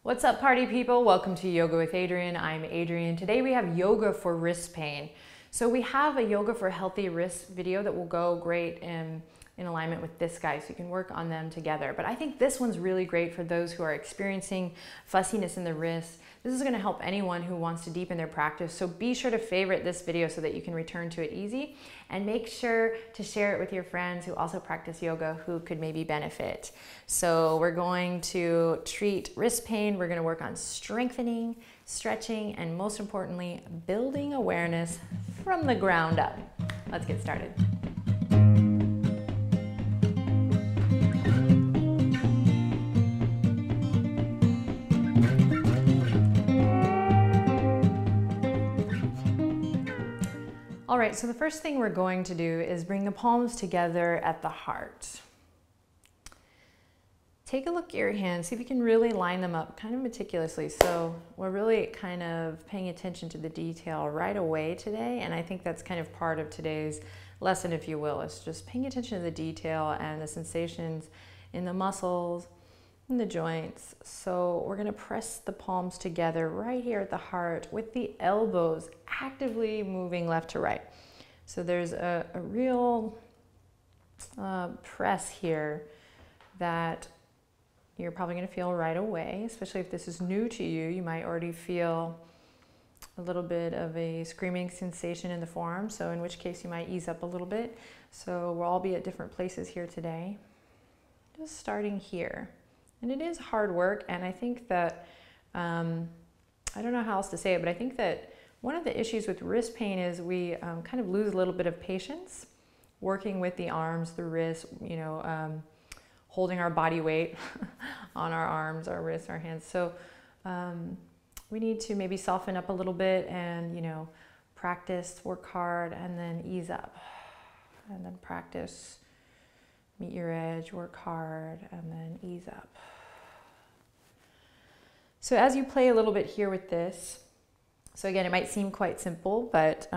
What's up, party people? Welcome to Yoga with Adriene. I'm Adriene. Today we have yoga for wrist pain. So we have a yoga for healthy wrists video that will go great in alignment with this guy, so you can work on them together. But I think this one's really great for those who are experiencing fussiness in the wrist. This is going to help anyone who wants to deepen their practice. So be sure to favorite this video so that you can return to it easy, and make sure to share it with your friends who also practice yoga who could maybe benefit. So we're going to treat wrist pain. We're going to work on strengthening, stretching, and most importantly, building awareness from the ground up. Let's get started. All right, so the first thing we're going to do is bring the palms together at the heart. Take a look at your hands, see if you can really line them up kind of meticulously. So we're really kind of paying attention to the detail right away today, and I think that's kind of part of today's lesson, if you will. It's just paying attention to the detail and the sensations in the muscles, in the joints. So we're going to press the palms together right here at the heart with the elbows actively moving left to right. So there's a real press here that you're probably going to feel right away, especially if this is new to you. You might already feel a little bit of a screaming sensation in the forearm, so in which case you might ease up a little bit. So we'll all be at different places here today. Just starting here. And it is hard work, and I think that, I don't know how else to say it, but I think that one of the issues with wrist pain is we kind of lose a little bit of patience working with the arms, the wrists, holding our body weight on our arms, our wrists, our hands. So we need to maybe soften up a little bit and, practice, work hard, and then ease up. And then practice, meet your edge, work hard, and then ease up. So as you play a little bit here with this, so again, it might seem quite simple, but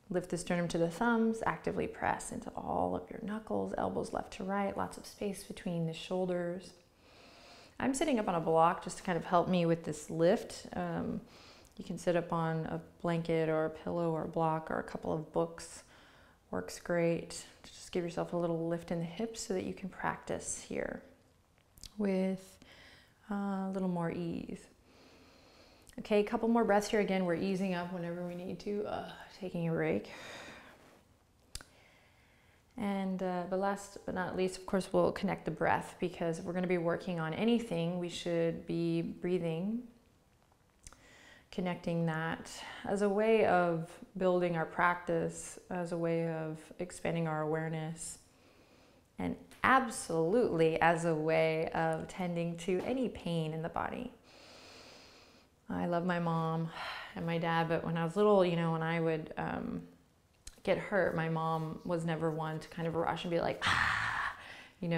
lift the sternum to the thumbs, actively press into all of your knuckles, elbows left to right, lots of space between the shoulders. I'm sitting up on a block just to kind of help me with this lift. You can sit up on a blanket or a pillow or a block or a couple of books. Works great. Just give yourself a little lift in the hips so that you can practice here with a little more ease. Okay, a couple more breaths here. Again, we're easing up whenever we need to, taking a break. And but last but not least, of course, we'll connect the breath, because if we're going to be working on anything, we should be breathing, connecting that as a way of building our practice, as a way of expanding our awareness, and absolutely as a way of tending to any pain in the body. I love my mom and my dad, but when I was little, when I would get hurt, my mom was never one to kind of rush and be like, ah,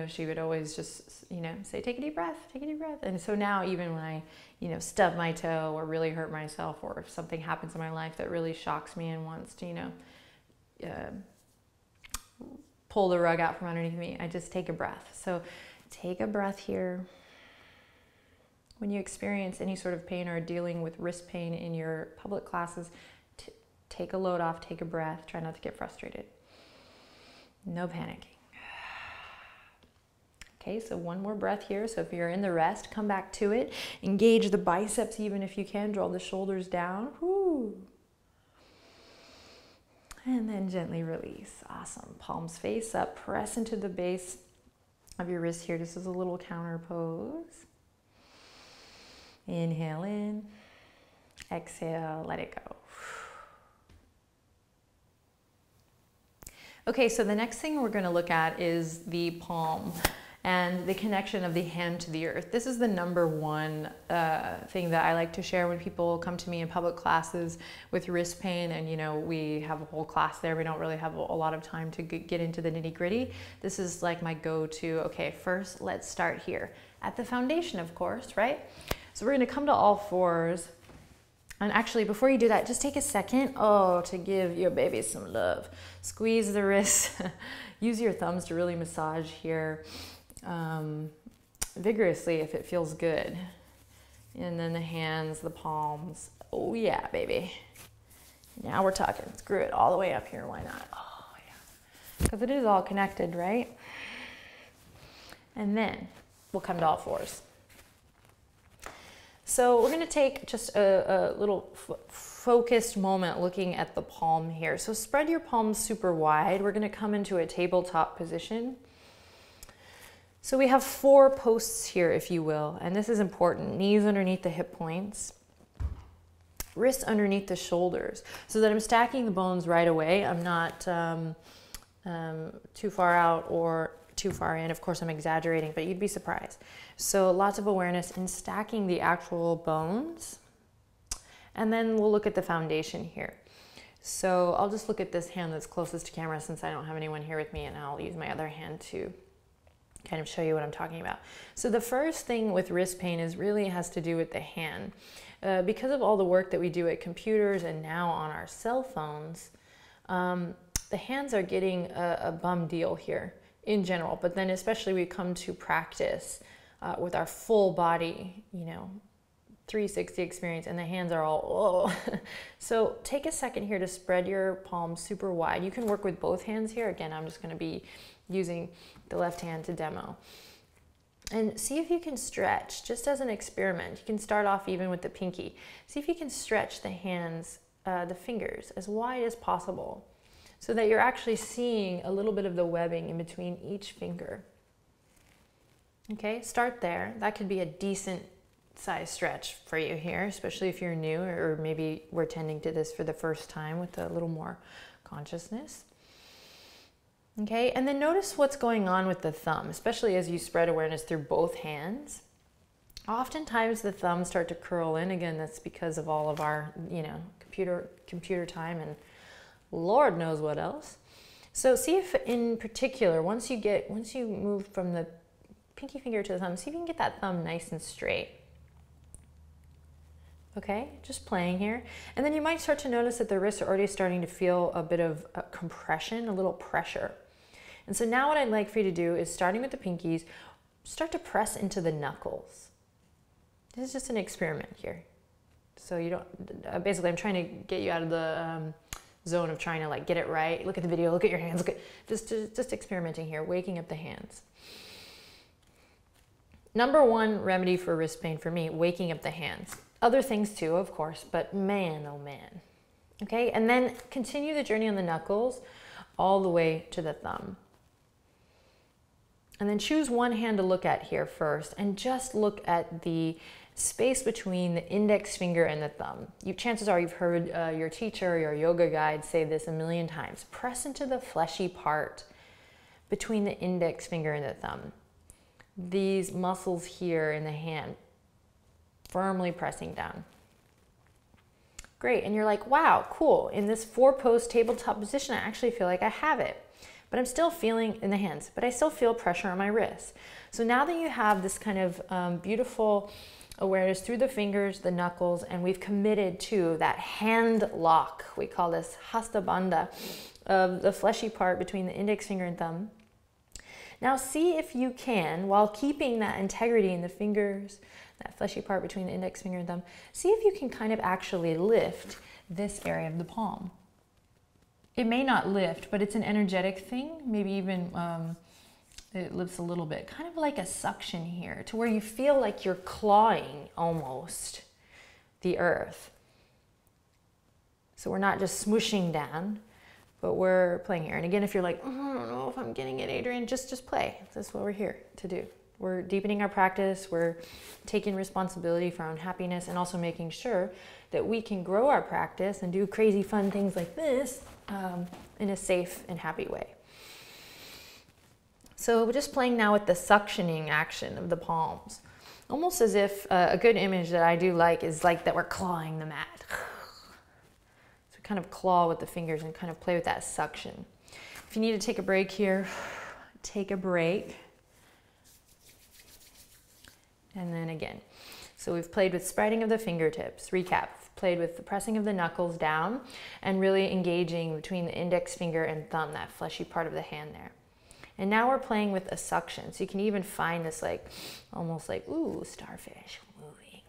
she would always just, say, take a deep breath, take a deep breath. And so now, even when I, stub my toe or really hurt myself, or if something happens in my life that really shocks me and wants to, pull the rug out from underneath me, I just take a breath. So take a breath here. When you experience any sort of pain or dealing with wrist pain in your public classes, take a load off, take a breath, try not to get frustrated. No panicking. Okay, so one more breath here. So if you're in the rest, come back to it. Engage the biceps even if you can. Draw the shoulders down. Woo. And then gently release. Awesome. Palms face up. Press into the base of your wrist here. This is a little counter pose. Inhale in. Exhale, let it go. Okay, so the next thing we're going to look at is the palm and the connection of the hand to the earth. This is the number one thing that I like to share when people come to me in public classes with wrist pain, and we have a whole class there. We don't really have a lot of time to get into the nitty-gritty. This is like my go-to. Okay, first let's start here at the foundation, of course, right? So we're going to come to all fours. And actually, before you do that, just take a second, to give your baby some love. Squeeze the wrists. Use your thumbs to really massage here vigorously if it feels good. And then the hands, the palms. Oh yeah, baby. Now we're talking. Screw it all the way up here. Why not? Oh yeah. Because it is all connected, right? And then we'll come to all fours. So we're going to take just a little focused moment looking at the palm here. So spread your palms super wide. We're going to come into a tabletop position. So we have 4 posts here, if you will, and this is important. Knees underneath the hip points, wrists underneath the shoulders, so that I'm stacking the bones right away. I'm not too far out or too far in. Of course, I'm exaggerating, but you'd be surprised. So lots of awareness in stacking the actual bones. And then we'll look at the foundation here. So I'll just look at this hand that's closest to camera since I don't have anyone here with me, and I'll use my other hand to kind of show you what I'm talking about. So the first thing with wrist pain is really has to do with the hand. Because of all the work that we do at computers and now on our cell phones, the hands are getting a bum deal here in general, but then especially we come to practice with our full body, 360 experience, and the hands are all, oh. So take a second here to spread your palms super wide. You can work with both hands here. Again, I'm just going to be using the left hand to demo. And see if you can stretch, just as an experiment. You can start off even with the pinky. See if you can stretch the hands, the fingers, as wide as possible, so that you're actually seeing a little bit of the webbing in between each finger. Okay, start there. That could be a decent size stretch for you here, especially if you're new, or maybe we're tending to this for the first time with a little more consciousness. Okay, and then notice what's going on with the thumb, especially as you spread awareness through both hands. Oftentimes the thumbs start to curl in. Again, that's because of all of our, computer time and Lord knows what else. So see if in particular, once you move from the pinky finger to the thumb, see if you can get that thumb nice and straight. Okay, just playing here. And then you might start to notice that the wrists are already starting to feel a bit of compression, a little pressure. And so now what I'd like for you to do is, starting with the pinkies, start to press into the knuckles. This is just an experiment here. So you don't, basically I'm trying to get you out of the zone of trying to get it right. Look at the video, look at your hands, just experimenting here, waking up the hands. Number 1 remedy for wrist pain for me, waking up the hands. Other things too, of course, but man, oh man. Okay, and then continue the journey on the knuckles all the way to the thumb. And then choose one hand to look at here first, and just look at the space between the index finger and the thumb. Chances are you've heard your teacher, your yoga guide say this a million times. Press into the fleshy part between the index finger and the thumb. These muscles here in the hand, firmly pressing down. Great, and you're like, wow, cool. In this 4-post tabletop position, I actually feel like I have it, but I'm still feeling in the hands, but I still feel pressure on my wrists. So now that you have this kind of beautiful awareness through the fingers, the knuckles, and we've committed to that hand lock, we call this hasta bandha, of the fleshy part between the index finger and thumb. Now see if you can, while keeping that integrity in the fingers, that fleshy part between the index finger and thumb, see if you can kind of actually lift this area of the palm. It may not lift, but it's an energetic thing. Maybe even it lifts a little bit, kind of like a suction here, to where you feel like you're clawing almost the earth. So we're not just smooshing down, but we're playing here. And again, if you're like, oh, I don't know if I'm getting it, Adrienne, just play. That's what we're here to do. We're deepening our practice. We're taking responsibility for our own happiness, and also making sure that we can grow our practice and do crazy fun things like this in a safe and happy way. So we're just playing now with the suctioning action of the palms. Almost as if a good image that I do like is like that we're clawing the mat. So kind of claw with the fingers and kind of play with that suction. If you need to take a break here, take a break. And then again. So we've played with spreading of the fingertips. Recap. Played with the pressing of the knuckles down and really engaging between the index finger and thumb, that fleshy part of the hand there. And now we're playing with a suction. So you can even find this almost like, ooh, starfish moving,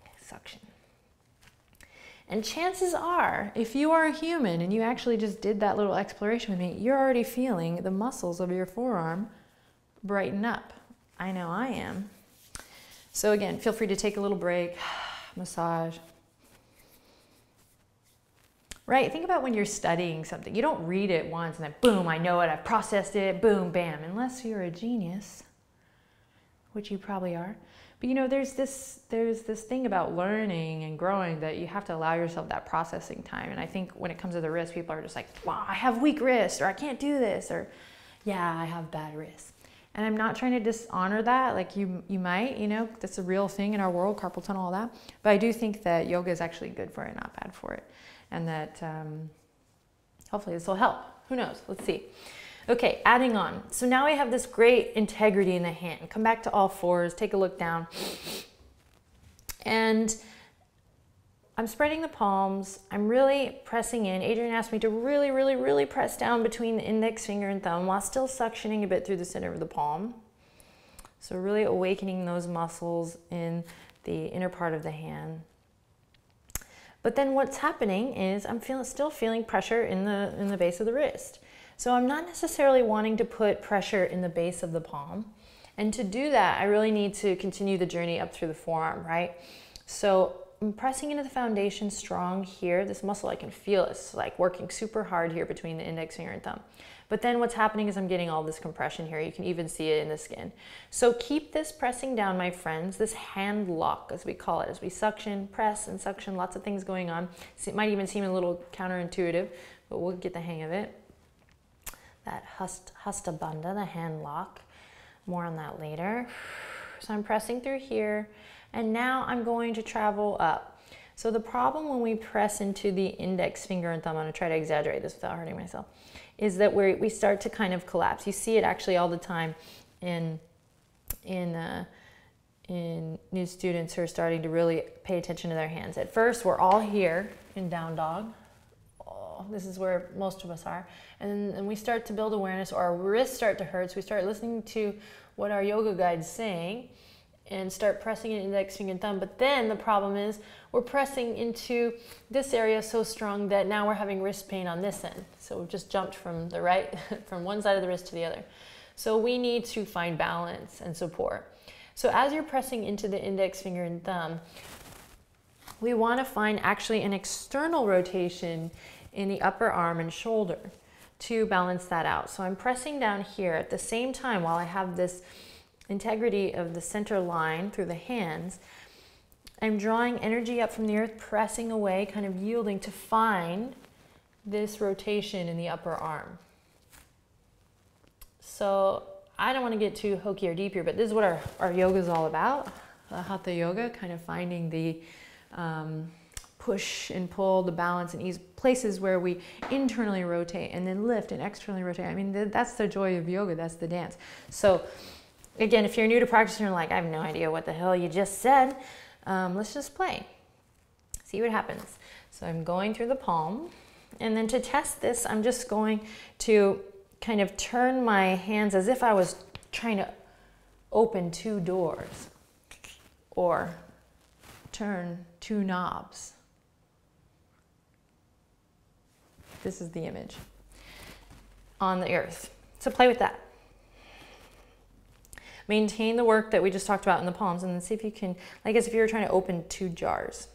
And chances are, if you are a human and you actually just did that little exploration with me, you're already feeling the muscles of your forearm brighten up. I know I am. So again, feel free to take a little break, massage. Right, think about when you're studying something. You don't read it once and then boom, I know it, I've processed it, boom, bam. Unless you're a genius, which you probably are. But you know, there's this thing about learning and growing that you have to allow yourself that processing time. And I think when it comes to the wrist, people are just like, wow, I have weak wrist, or I can't do this, or yeah, I have bad wrist. And I'm not trying to dishonor that, like you might, you know, that's a real thing in our world, carpal tunnel, all that. But I do think that yoga is actually good for it, not bad for it. And that hopefully this will help. Who knows? Let's see. Okay, adding on. So now we have this great integrity in the hand. Come back to all fours, take a look down. And I'm spreading the palms. I'm really pressing in. Adriene asked me to really, really, really press down between the index finger and thumb while still suctioning a bit through the center of the palm. So really awakening those muscles in the inner part of the hand. But then what's happening is I'm still feeling pressure in the base of the wrist. So I'm not necessarily wanting to put pressure in the base of the palm. And to do that, I really need to continue the journey up through the forearm, right? So I'm pressing into the foundation strong here. This muscle, I can feel it's like working super hard here between the index finger and thumb. But then what's happening is I'm getting all this compression here. You can even see it in the skin. So keep this pressing down, my friends, this hand lock, as we call it, as we suction, press and suction, lots of things going on. So it might even seem a little counterintuitive, but we'll get the hang of it. That Hasta Bandha, the hand lock. More on that later. So I'm pressing through here, and now I'm going to travel up. So the problem when we press into the index finger and thumb, I'm going to try to exaggerate this without hurting myself, is that we start to kind of collapse. You see it actually all the time in new students who are starting to really pay attention to their hands. At first, we're all here in down dog. Oh, this is where most of us are. And then we start to build awareness, or our wrists start to hurt, so we start listening to what our yoga guide's saying and start pressing in index finger and thumb. But then the problem is we're pressing into this area so strong that now we're having wrist pain on this end. So we've just jumped from the right, from one side of the wrist to the other. So we need to find balance and support. So as you're pressing into the index finger and thumb, we want to find actually an external rotation in the upper arm and shoulder to balance that out. So I'm pressing down here at the same time while I have this integrity of the center line through the hands. I'm drawing energy up from the earth, pressing away, kind of yielding to find this rotation in the upper arm. So I don't want to get too hokey or deep here, but this is what our yoga is all about. Hatha yoga, kind of finding the push and pull, the balance and ease, places where we internally rotate and then lift and externally rotate. I mean, that's the joy of yoga, that's the dance. So again, if you're new to practice and you're like, I have no idea what the hell you just said, let's just play. See what happens. So I'm going through the palm, and then to test this, I'm just going to kind of turn my hands as if I was trying to open two doors or turn two knobs. This is the image on the earth. So play with that. Maintain the work that we just talked about in the palms, and then see if you can, like as if you were trying to open two jars.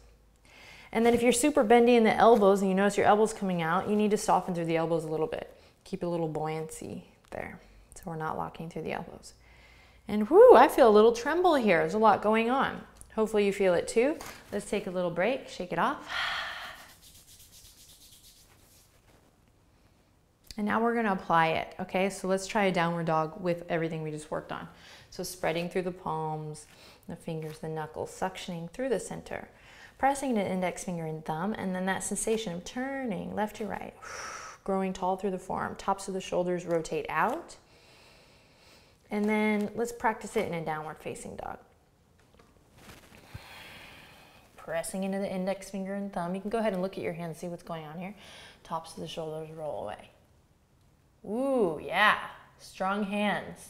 And then if you're super bendy in the elbows and you notice your elbows coming out, you need to soften through the elbows a little bit. Keep a little buoyancy there, so we're not locking through the elbows. And whoo, I feel a little tremble here. There's a lot going on. Hopefully you feel it too. Let's take a little break, shake it off. And now we're gonna apply it, okay? So let's try a downward dog with everything we just worked on. So spreading through the palms, the fingers, the knuckles, suctioning through the center, pressing the index finger and thumb, and then that sensation of turning left to right, growing tall through the forearm, tops of the shoulders rotate out. And then let's practice it in a downward facing dog. Pressing into the index finger and thumb. You can go ahead and look at your hands, see what's going on here. Tops of the shoulders roll away. Ooh, yeah, strong hands.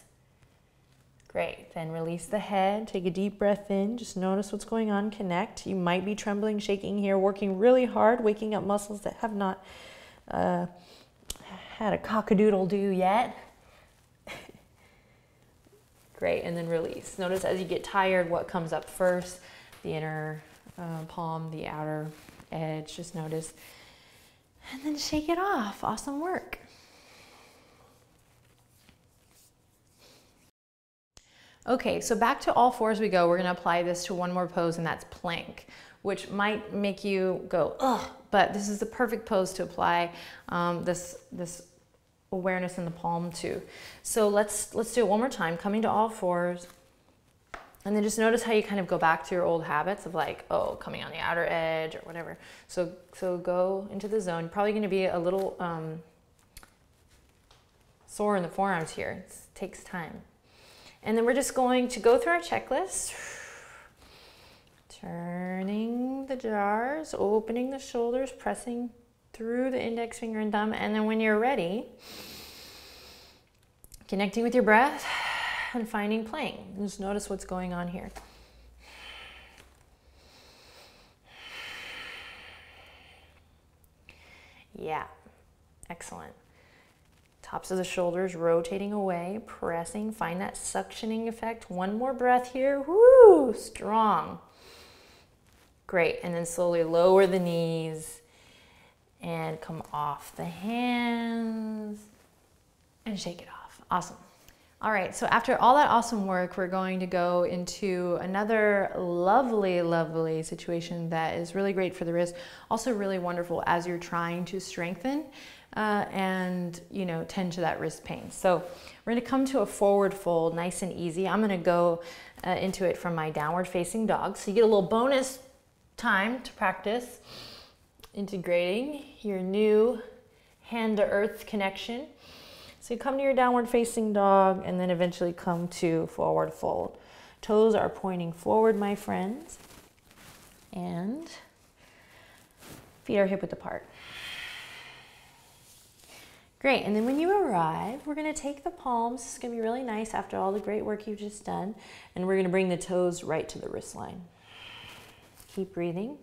Great, then release the head, take a deep breath in, just notice what's going on, connect. You might be trembling, shaking here, working really hard, waking up muscles that have not had a cock-a-doodle-doo yet. Great, and then release. Notice as you get tired, what comes up first, the inner palm, the outer edge, just notice. And then shake it off, awesome work. Okay, so back to all fours we go. We're gonna apply this to one more pose, and that's plank, which might make you go, ugh, but this is the perfect pose to apply this awareness in the palm to. So let's do it one more time, coming to all fours, and then just notice how you kind of go back to your old habits of like, oh, coming on the outer edge or whatever. So go into the zone. You're probably gonna be a little sore in the forearms here. It takes time. And then we're just going to go through our checklist, turning the jars, opening the shoulders, pressing through the index finger and thumb. And then when you're ready, connecting with your breath and finding plank. Just notice what's going on here. Yeah, excellent. Tops of the shoulders rotating away, pressing, find that suctioning effect. One more breath here, woo, strong. Great, and then slowly lower the knees and come off the hands and shake it off. Awesome. All right, so after all that awesome work, we're going to go into another lovely, lovely situation that is really great for the wrist. Also really wonderful as you're trying to strengthen and, you know, tend to that wrist pain. So we're gonna come to a forward fold, nice and easy. I'm gonna go into it from my downward facing dog. So you get a little bonus time to practice integrating your new hand to earth connection. So you come to your downward facing dog and then eventually come to forward fold. Toes are pointing forward, my friends, and feet are hip width apart. Great, and then when you arrive, we're gonna take the palms. This is gonna be really nice after all the great work you've just done, and we're gonna bring the toes right to the wrist line. Keep breathing.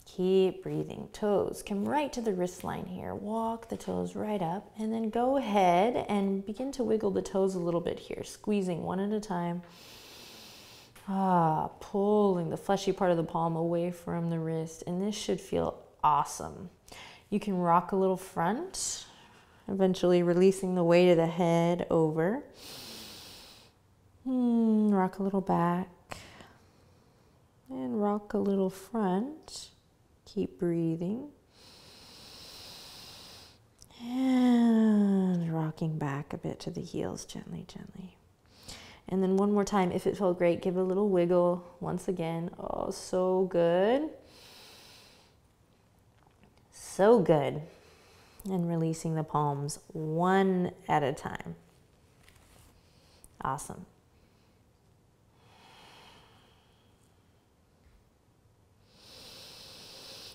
Keep breathing. Toes come right to the wrist line here. Walk the toes right up, and then go ahead and begin to wiggle the toes a little bit here, squeezing one at a time. Pulling the fleshy part of the palm away from the wrist, and this should feel awesome. You can rock a little front, eventually releasing the weight of the head over. Rock a little back, and rock a little front. Keep breathing. And rocking back a bit to the heels, gently, gently. And then one more time, if it felt great, give a little wiggle once again. Oh, so good. So good. And releasing the palms one at a time. Awesome.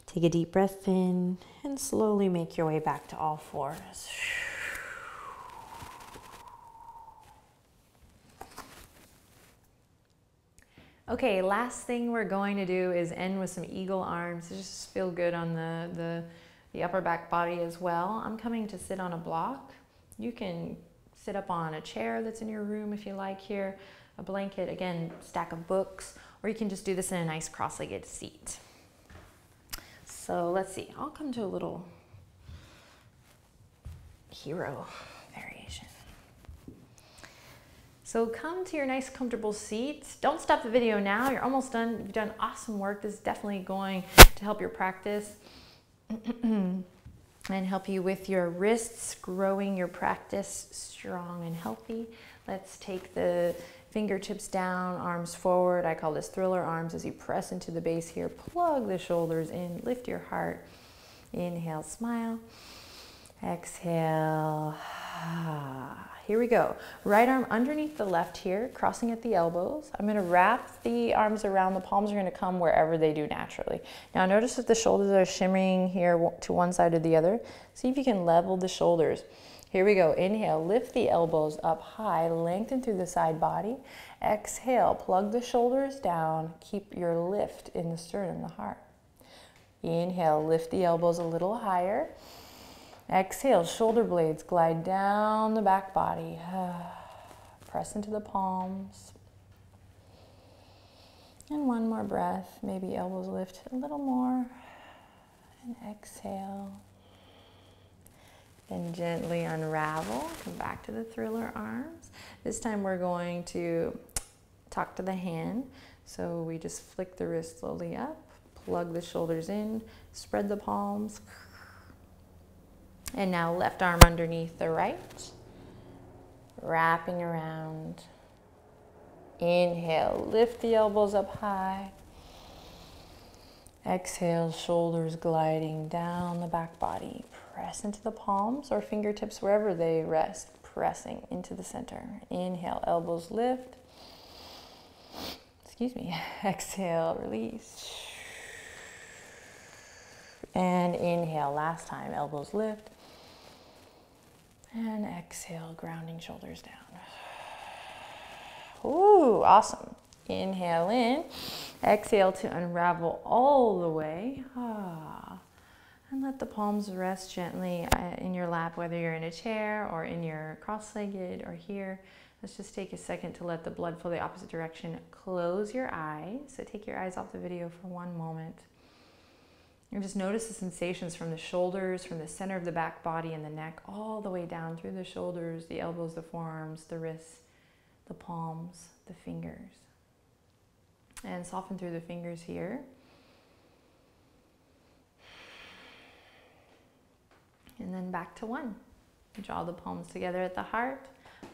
Take a deep breath in and slowly make your way back to all fours. Okay, last thing we're going to do is end with some eagle arms. Just feel good on the upper back body as well. I'm coming to sit on a block. You can sit up on a chair that's in your room if you like here, a blanket, again, stack of books, or you can just do this in a nice cross-legged seat. So let's see, I'll come to a little hero variation. So come to your nice comfortable seat. Don't stop the video now, you're almost done. You've done awesome work. This is definitely going to help your practice and help you with your wrists, growing your practice strong and healthy. Let's take the fingertips down, arms forward. I call this thriller arms as you press into the base here. Plug the shoulders in, lift your heart. Inhale, smile. Exhale. Here we go. Right arm underneath the left here, crossing at the elbows. I'm gonna wrap the arms around. The palms are gonna come wherever they do naturally. Now notice that the shoulders are shimmering here to one side or the other. See if you can level the shoulders. Here we go. Inhale, lift the elbows up high, lengthen through the side body. Exhale, plug the shoulders down. Keep your lift in the sternum, the heart. Inhale, lift the elbows a little higher. Exhale, shoulder blades glide down the back body. Press into the palms. And one more breath. Maybe elbows lift a little more. And exhale. Then gently unravel. Come back to the thriller arms. This time we're going to talk to the hand. So we just flick the wrist slowly up. Plug the shoulders in. Spread the palms. And now left arm underneath the right. Wrapping around. Inhale, lift the elbows up high. Exhale, shoulders gliding down the back body. Press into the palms or fingertips wherever they rest, pressing into the center. Inhale, elbows lift. Excuse me. Exhale, release. And inhale, last time, elbows lift. And exhale, grounding shoulders down. Ooh, awesome. Inhale in. Exhale to unravel all the way. And let the palms rest gently in your lap, whether you're in a chair or in your cross-legged or here. Let's just take a second to let the blood flow the opposite direction. Close your eyes. So take your eyes off the video for one moment. And just notice the sensations from the shoulders, from the center of the back body and the neck, all the way down through the shoulders, the elbows, the forearms, the wrists, the palms, the fingers. And soften through the fingers here. And then back to one. Draw the palms together at the heart.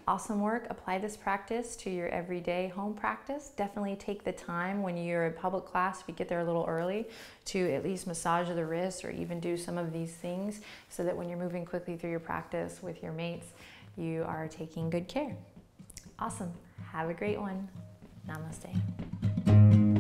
Awesome work. Apply this practice to your everyday home practice. Definitely take the time when you're in public class, if you get there a little early, to at least massage the wrists or even do some of these things so that when you're moving quickly through your practice with your mates, you are taking good care. Awesome. Have a great one. Namaste.